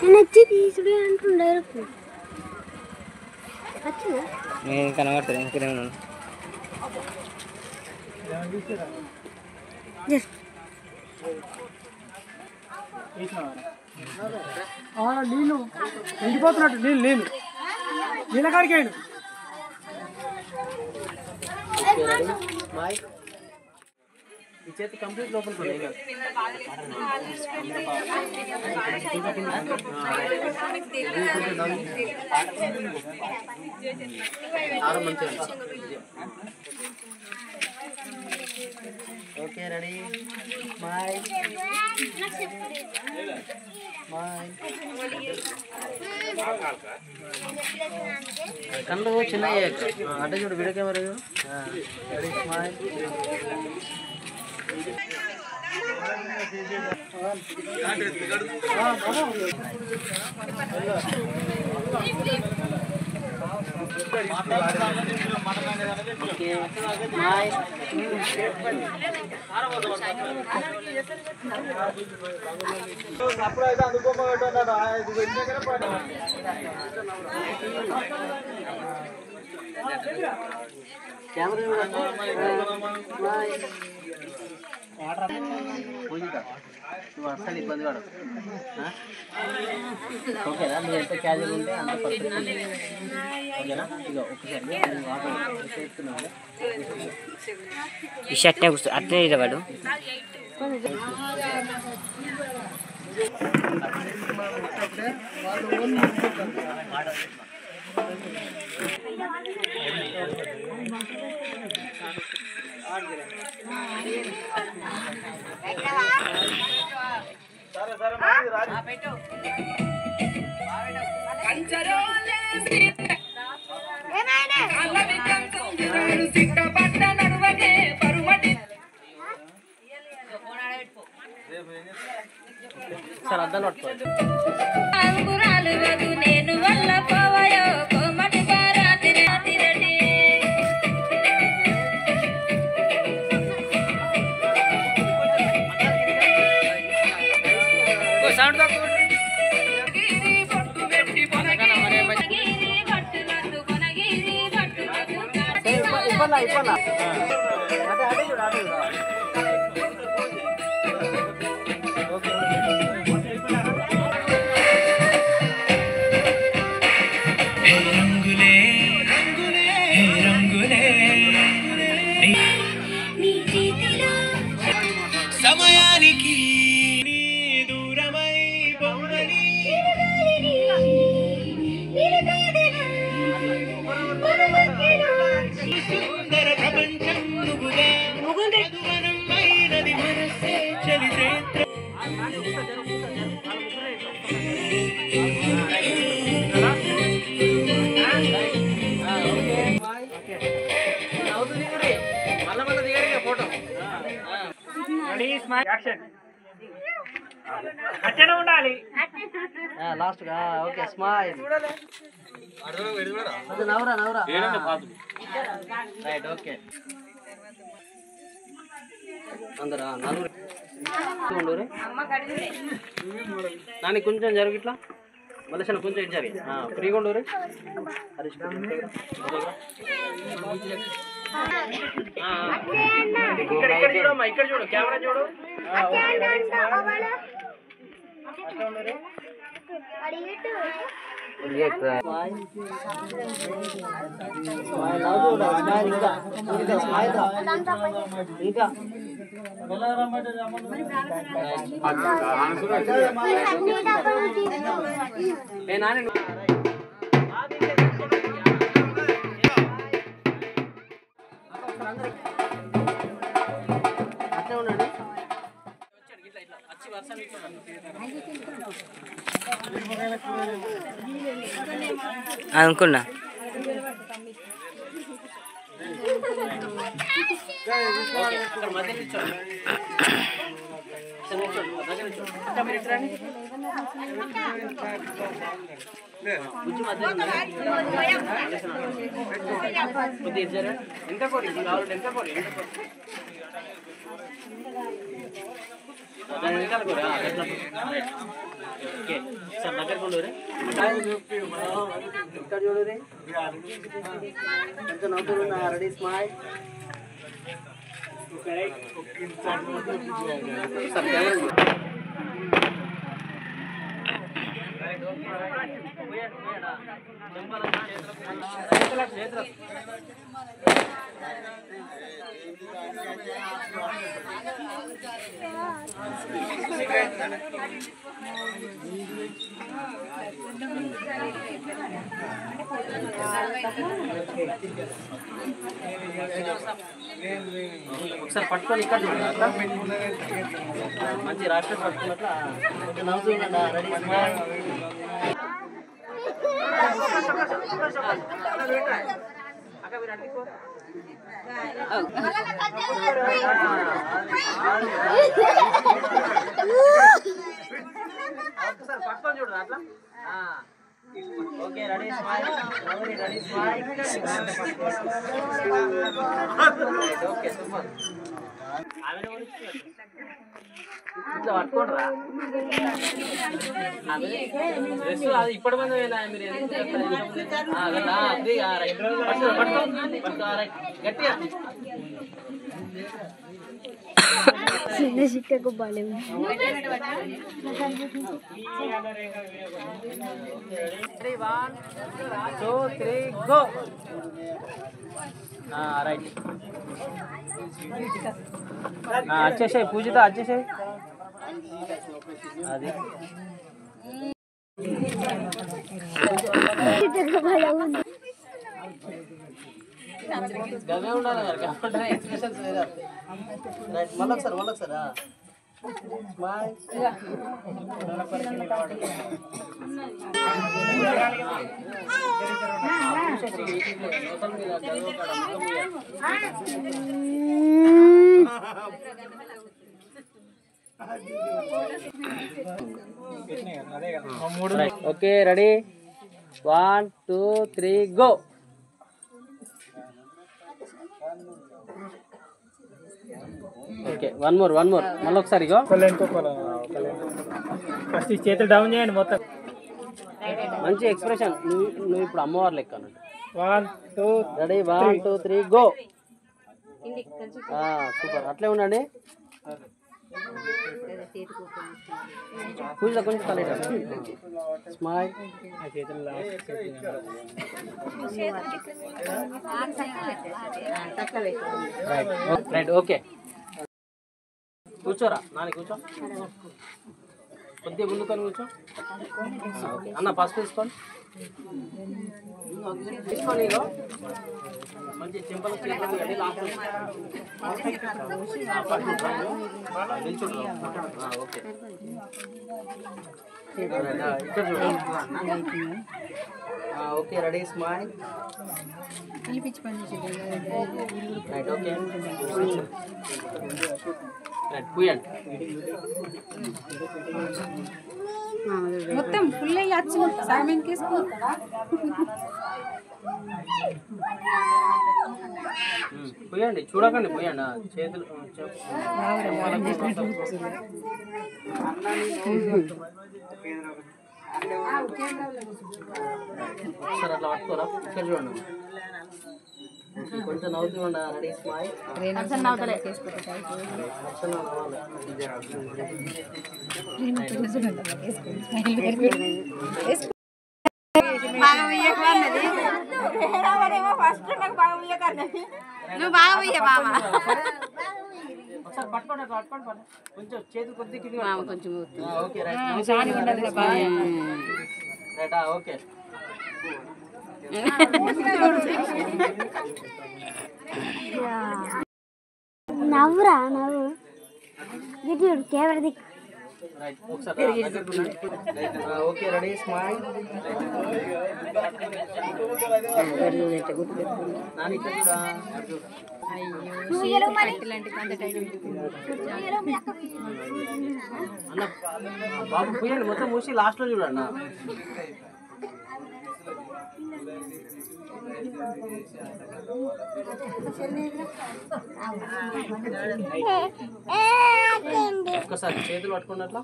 నేను వచ్చి తీసుడు అంటుండే వచ్చిందా నేను కనబడతాను ఇంకనే ఉన్నాను నీళ్ళు ఎండిపోతున్నట్టు నీళ్ళు నీళ్ళ కాడికి వేయండి ఈ చేతి కంప్లీట్ లోపలికి ఓకే రెడీ బాయ్ కళ్ళు చిన్న అడ్డ చూడు వీడియో కెమెరా రెడీ స్మైల్ అప్పుడైతే అందుకోబోతున్నాడు కెమెరా నువ్వు అస్సలు ఇబ్బంది పడవు ఓకేనా నువ్వు ఎంత క్యాజువల్ ఉంటే అంత పర్ఫెక్ట్ ఓకేనా ఇక ఒకసారి చేస్తున్నావు ఈ షర్ట్ అట్లే వాడు సార్ అద్దాలు పట్టుకోవాలి ఇవ్వాలా అదే చూడు అదే సమయానికి దూరమై బొమ్మని సుందర ప్రపంచం నువ్వుగా మధువనమైనది మనసే చలిచేత్ర ఫోటో అట్టనే ఉండాలి లాస్ట్ గా ఓకే స్మైల్ నవరా నవరా రైట్ ఓకే అందరా నలుగురు నాని కొంచెం జరుగు ఇట్లా మళ్ళీ కొంచెం ఇటు జరిగి ఫ్రీగా ఉండరు ఇక్కడ చూడమ్మా ఇక్కడ చూడు కెమెరా చూడు అట్లా ఉండండి అనుకున్నా ఎంత కోరి కావాలంటే ఎంత కోరి వెనకాల కోరి ఓకే సార్ దగ్గరకు ఉండు రే ఇక్కడ చూడు రే కొంచెం నవ్వుతూ రెడీ స్మైల్ సార్ కెమెరా ఒకసారి పట్టుకొని ఇక్కడ మంచి రాష్ట్రం పట్టుకున్నట్లు నవ్వుతూ రెడీ ఒకసారి పట్టుకొని చూడు అట్లా okay ready smile ready smile okay super ఇట్లా పట్టుకోండిరా అది ఇప్పటి మంది గట్టిగా చిన్న చిక్కకు బాలే రైట్ వచ్చేసాయి పూజిత వచ్చేసాయి అది గవే ఉండాలి మరి ఎక్స్ప్రెషన్స్ లేదా రైట్ మళ్ళొకసారి smile okay ready 1 2 3 go okay one more మళ్ళీ ఒకసారి ఫస్ట్ చేతులు డౌన్ చేయండి మొత్తం మంచి ఎక్స్ప్రెషన్ నువ్వు ఇప్పుడు అమ్మవారు లెక్క అన్నట్టు 1 2 రెడీ 1 2 3 గో సూపర్ అట్లే ఉండండి పూజ కొంచెం కలెక్ట్ స్మైల్ రైట్ ఓకే కూర్చోరా నాని కూర్చో కొద్దిగా ముందుకొని కూర్చో ఓకే అన్న పసుపు తీసుకోండి మంచి simple okay okay ready smile right okay right పూయండి మొత్తం ఫుల్ అయ్యచ్చు సామెన్ కేసుకో పోయండి చూడకండి పోయండి చేతులు ఒకసారి అట్లా పట్టుకోరా ఒకసారి చూడండి కొంచెం నవ్వుతూ ఉండ రెడీ స్మైల్ నువ్వు బాగా పోయా బాబా ఒకసారి పట్టుకోండి అట్లా పట్టుకోండి కొంచెం చేతులు కొద్దిగా కొంచెం ఓకే రైట్ ఓకే నవ్వురా నవ్వు గిట్టు కెమెరా దిక్కు రైట్ ఒకసారి ఓకే రెడీ స్మైల్ నాని అన్న బాబు పోయండి మొత్తం మూసి లాస్ట్లో చూడండి ఒక్కసారి చేతులు పట్టుకోండి అట్లా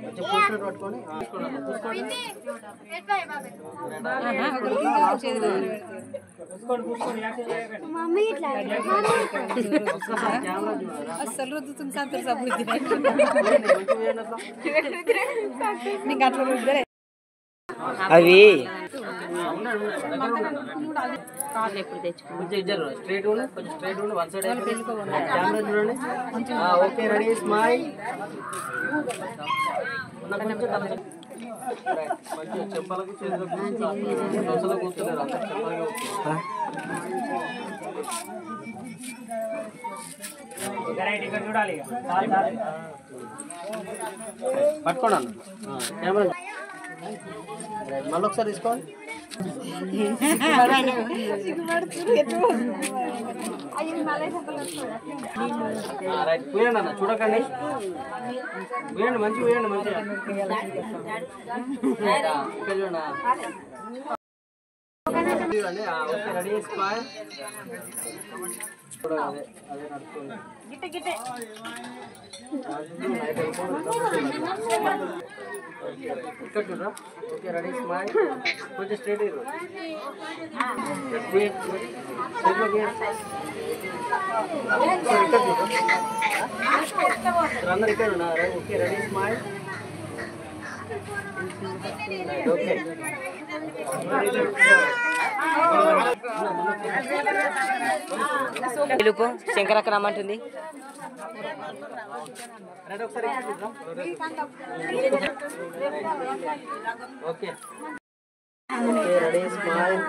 కొంచెం పూసినట్టు పట్టుకొని మమ్మీ ఇట్లా ఒక్కసారి కెమెరా చూడాలి అసలు రుద్దుతుంది సంతూర్ సబ్బు నీకు అట్లా రుద్దరే అవి కాళ్ళు ఎప్పుడు తెచ్చుకో కొంచెం ఇద్దరు స్ట్రైట్ ఉండి కొంచెం స్ట్రైట్ ఉండి వన్ సైడ్ కెమెరా చూడండి ఓకే రెడీ స్మైల్ మంచిగా చెంపలకు చేతులకు దోశలు కూర్చున్నారు అంత చెప్పాలి ఇక్కడ చూడాలి పట్టుకోండి అన్న కెమెరా మళ్ళీ ఒకసారి తీసుకోండి రైట్ పోయండి అన్న చూడకండి పోయండి మంచిగా పోయండి మంచిగా ఇక్కడ చూడండి ఓకే రెడీ స్మైల్ అదే అదే నడుస్తుంది ఇక్కడ చూడరా ఓకే రెడీ స్మైల్ కొంచెం స్ట్రైట్ అందరు ఇక్కడ ఉన్నారు ఓకే రెడీ స్మైల్ ఓకే పిలుపు శంకరక్క రమ్మంటుంది ఓకే రెడీ స్మైల్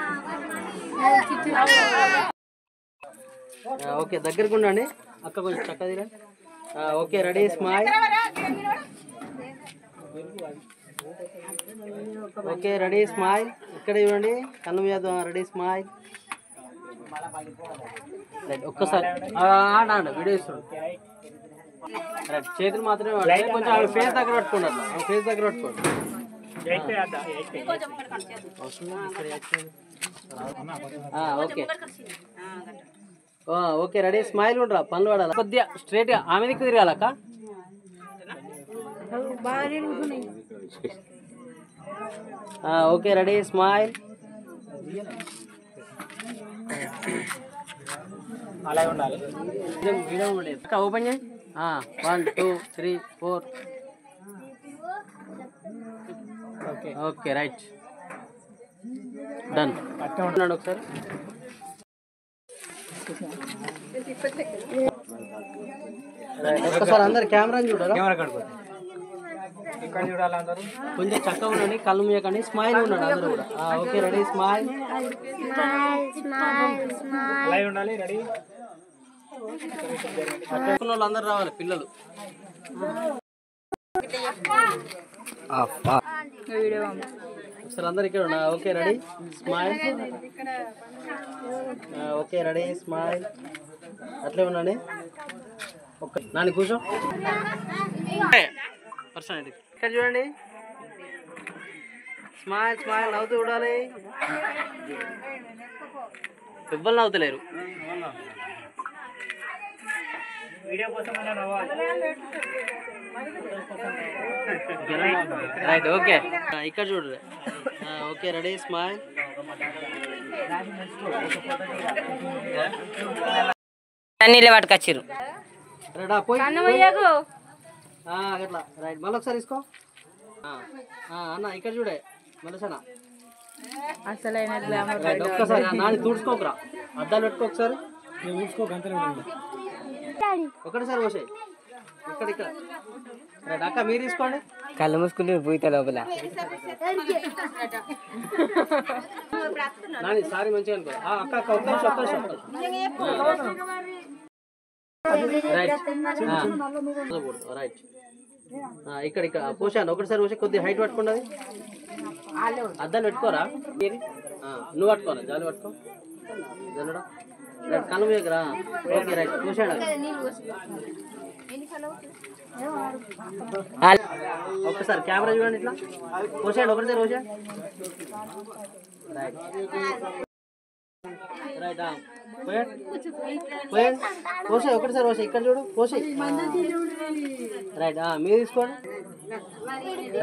ఓకే దగ్గరకు ఉండండి అక్క కొంచెం చక్కగా తీరా okay ready smile okay ready smile ఇక్కడ చూడండి కన్ను మీద రెడీ స్మైల్ రైట్ ఒక్కసారి ఆడండి వీడియో ఇస్తాడు రైట్ చేతులు మాత్రమే వాడండి కొంచెం ఆవిడ ఫేస్ దగ్గర పట్టుకోండి అట్లా ఆవిడ ఫేస్ దగ్గర పట్టుకోండి ఓకే ఓకే రెడీ స్మైల్ ఉండరా పనులు పడాలి కొద్దిగా స్ట్రైట్గా ఆమె దిక్కు తిరగాలక్క ఓకే రెడీ స్మైల్ అలాగే ఉండాలి వీడియో ఓపెన్ చేయి 1 2 3 4 ఓకే ఓకే రైట్ డన్ ఉన్నాడు ఒకసారి ఒకసారి అందరు కెమెరాని చూడాలి కెమెరా కడుకో ఇక్కడ చూడాలి అందరూ కొంచెం చక్కగా ఉండండి కళ్ళు మీయకండి స్మైల్ ఉండండి అందరూ కూడా ఓకే రెడీ స్మైల్ అలాగే ఉండాలి రెడీ పట్టుకున్న వాళ్ళు అందరు రావాలి పిల్లలు ఒకసారి అందరు ఇక్కడ ఉన్నా okay ready smile okay ready smile అట్లే ఉండండి ఓకే నాని కూర్చో పర్సన్ ఇక్కడ చూడండి స్మైల్ స్మైల్ నవ్వుతూ చూడాలి ఎవ్వరు నవ్వుతలేరు వీడియో కోసం రైట్ ఓకే ఇక్కడ చూడండి ఓకే రెడీ స్మైల్ నీళ్ళే పట్టుకొచ్చిర్రు రెడీ పోయి అట్లా రైట్ మళ్ళీ ఒకసారి తీసుకో అన్న ఇక్కడ చూడే మళ్ళీ అసలైన గ్లామర్ రైట్ ఒక్కసారి నాని తుడుచుకోకరా అద్దాలు పెట్టుకో ఒకసారి ఒకటిసారి పోసాయి ఇక్కడ ఇక్కడ రైట్ అక్క మీరు తీసుకోండి కళ్ళు మూసుకుంటే పూయిత లోపల నాని సారీ మంచిగా అనుకో అక్క అక్క ఒక్క నిమిషం రైట్ రైట్ ఇక్కడ ఇక్కడ పోసాను ఒకటిసారి పోసా కొద్దిగా హైట్ పట్టుకోండి అది అద్దాలు పెట్టుకోరా నువ్వు పట్టుకోరా జాలి పట్టుకో జల్లడా రైట్ కళ్ళు దగ్గర ఓకే రైట్ పోసాడు ఒక్కసారి కెమెరా చూడండి ఇట్లా పోసాడు ఒకటిసారి పోసా రైట్ రైట్ పోయండి పోసే ఒకటిసారి పోసే ఇక్కడ చూడు పోసే రైట్ మీరు తీసుకోండి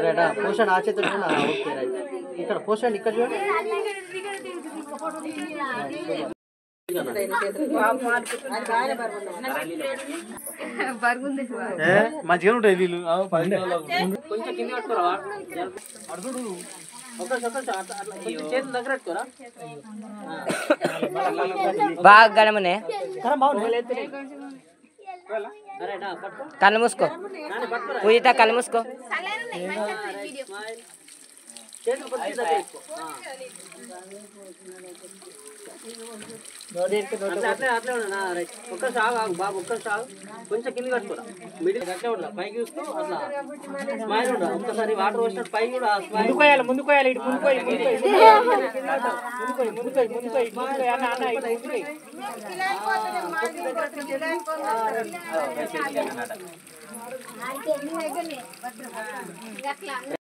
రైట్ పోసండి ఆ చేతులు ఓకే రైట్ ఇక్కడ పోసండి ఇక్కడ చూడండి మంచిగా ఉంటాయి వీళ్ళు కొంచెం కింద కట్టుకోరా చేతులు దగ్గర పెట్టుకోరా బాగా గడమనే కళ్ళు మూసుకో పూజిత కళ్ళు మూసుకో చేతులు కొంచెం దగ్గర పెట్టుకో అట్లే ఉన్నా రైట్ ఒక్క సాగు ఆగు బాబు ఒక్క సాగు కొంచెం కింద కట్టుకోరా మిడిల్ అట్లే ఉండాలి పైకి చూస్తూ అట్లా స్మైల్ ఉండాలి ఒక్కసారి వాటర్ వచ్చినట్టు పైకి కూడా ముందుకు పోయాలి ఇటు ముందుకు పోయి అన్న ముందుకు